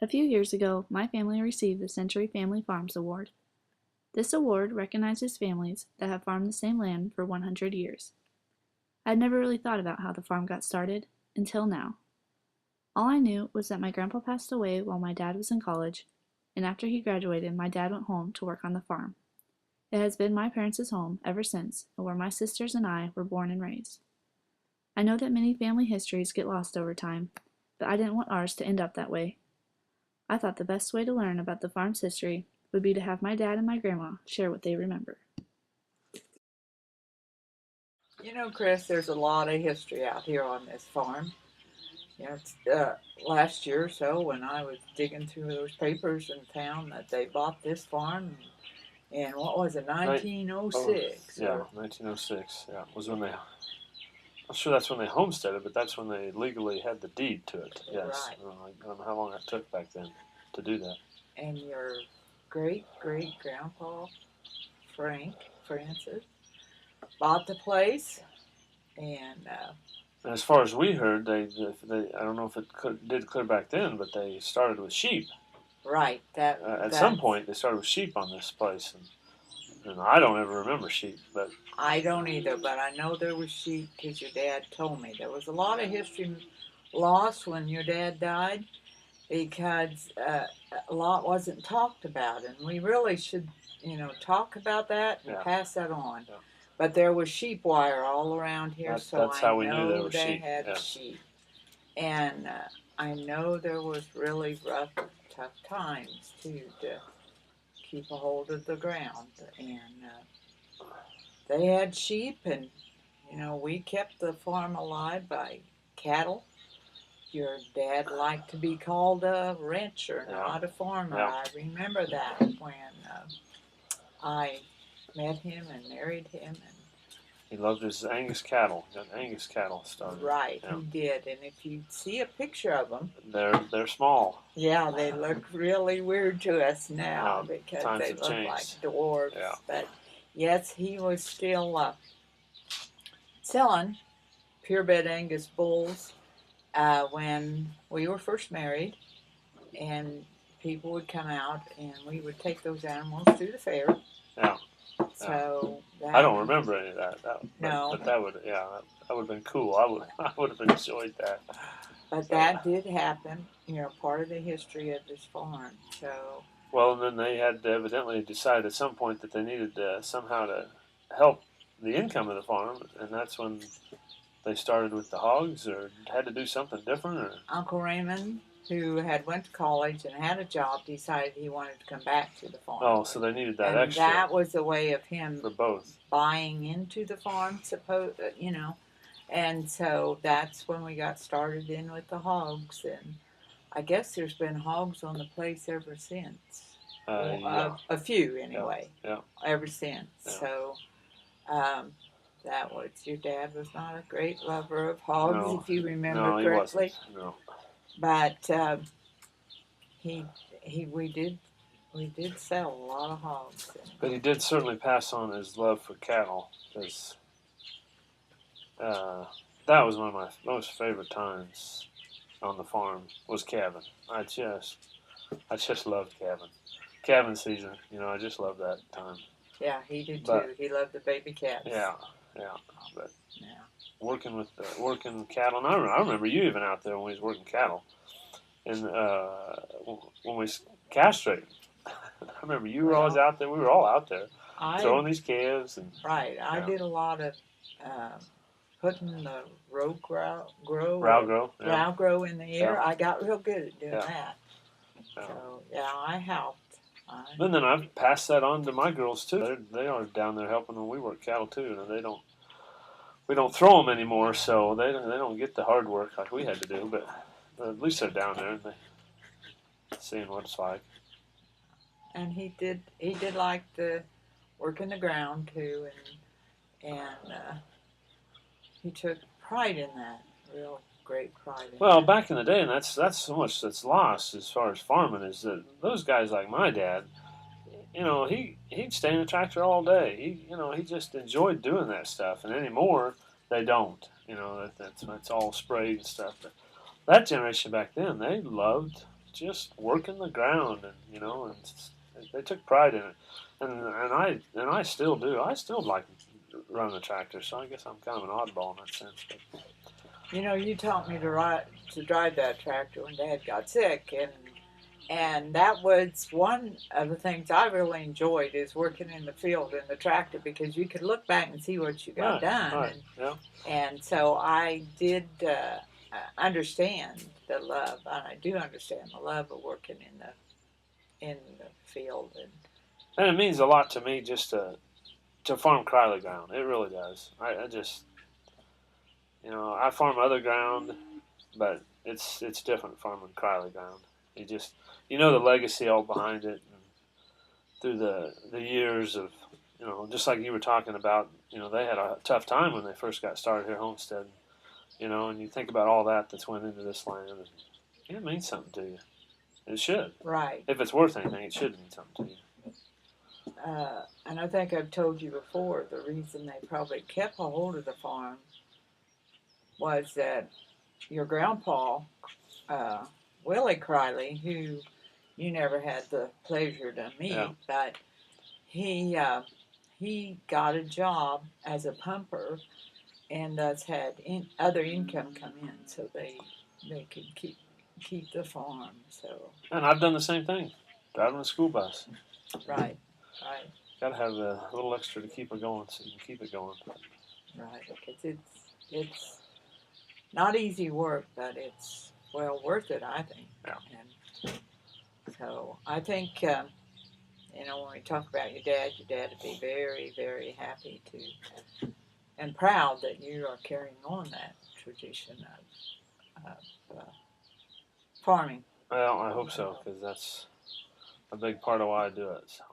A few years ago, my family received the Century Family Farms Award. This award recognizes families that have farmed the same land for 100 years. I'd never really thought about how the farm got started until now. All I knew was that my grandpa passed away while my dad was in college, and after he graduated, my dad went home to work on the farm. It has been my parents' home ever since, and where my sisters and I were born and raised. I know that many family histories get lost over time, but I didn't want ours to end up that way. I thought the best way to learn about the farm's history would be to have my dad and my grandma share what they remember. You know, Chris, there's a lot of history out here on this farm. Last year or so when I was digging through those papers and found that they bought this farm in, what was it, Right. Oh, 1906? yeah, 1906. Yeah, was when they. I'm sure that's when they homesteaded, but that's when they legally had the deed to it. Yes. Right. I don't know how long that took back then to do that. And your great great grandpa, Francis, bought the place, and And as far as we heard, they I don't know if did clear back then, but they started with sheep. right, At some that's point, they started with sheep on this place, and I don't ever remember sheep, but I don't either, but I know there was sheep because your dad told me. There was a lot of history lost when your dad died because a lot wasn't talked about, and we really should, talk about that and yeah, pass that on. yeah. But there was sheep wire all around here, so That's I how we knew there know were they sheep. had Yeah, sheep, and I know there was really rough, tough times too to keep a hold of the ground, and they had sheep, and we kept the farm alive by cattle. Your dad liked to be called a rancher, yeah, not a farmer. yeah. I remember that when I met him and married him, and He loved his Angus cattle. Got Angus cattle started. right, Yeah, he did. And if you see a picture of them, they're small. yeah, they look really weird to us now Yeah, because times they have look like changed. Yeah, dwarfs. But yes, he was still selling purebred Angus bulls when we were first married, and people would come out and we would take those animals to the fair. yeah, yeah. So I that don't remember any of that. no, But that would that would have been cool. I would have enjoyed that. but So that did happen. Part of the history of this farm. So well, and then they had evidently decided at some point that they needed somehow to help the income of the farm, and that's when they started with the hogs, or had to do something different, or Uncle Raymond, who had went to college and had a job, decided he wanted to come back to the farm, oh, so they needed that and extra that was a way of him for both. buying into the farm. And so that's when we got started in with the hogs, and I guess there's been hogs on the place ever since. Well, Yeah, a few yeah, anyway, yeah, ever since. yeah. So um, that was your dad was not a great lover of hogs, No, if you remember no, he wasn't. correctly, No, but he we did sell a lot of hogs. but he did certainly pass on his love for cattle, because uh, that was one of my most favorite times on the farm was calving. I just loved calving. Calving season, I just loved that time. Yeah, he did But too. He loved the baby cats. yeah, yeah. But Yeah. working cattle, and I remember you even out there when we was working cattle, and when we castrated. I remember you were always Well, out there. We were all out there I throwing these calves and right. I yeah, did a lot of uh, putting the row grow brow or grow. Yeah, brow grow in the yeah, air. I got real good at doing yeah, that. yeah. So yeah, I helped. I, And then I've passed that on to my girls too. They are down there helping when we work cattle too. And we don't throw them anymore, so they don't get the hard work like we had to do. But at least they're down there and they seeing what it's like. and he did like the work in the ground too, and he took pride in that, real great pride in Well, that. back in the day, and that's so much that's lost as far as farming is that those guys like my dad, he'd stay in the tractor all day. He just enjoyed doing that stuff. And anymore, they don't. That's all sprayed and stuff. But that generation back then, they loved. just working the ground, and they took pride in it, and I still do. I still like running the tractor, so I guess I'm kind of an oddball in that sense. But You know, you taught me to drive that tractor when Dad got sick, and that was one of the things I really enjoyed is working in the field in the tractor because you could look back and see what you got done, right, yeah. and so I did understand the love, and I do understand the love of working in the field, And it means a lot to me just to farm Criley ground. It really does. I just I farm other ground, but it's different farming Criley ground. The legacy all behind it, and through the years of just like you were talking about. They had a tough time when they first got started here, Homestead. And you think about all that's went into this land, and it means something to you. It should. right. If it's worth anything, it should mean something to you. And I think I've told you before, the reason they probably kept a hold of the farm was that your grandpa, Willie Criley, who you never had the pleasure to meet, Yeah. but he got a job as a pumper and thus had other income come in, so they could keep the farm. So And I've done the same thing, driving a school bus. right. Got to have a little extra to keep it going, so you can keep it going. Right, because it's not easy work, but it's well worth it, I think. Yeah. And so I think when we talk about your dad would be very, very happy to and proud that you are carrying on that tradition of farming. Well, I hope so, because that's a big part of why I do it. So.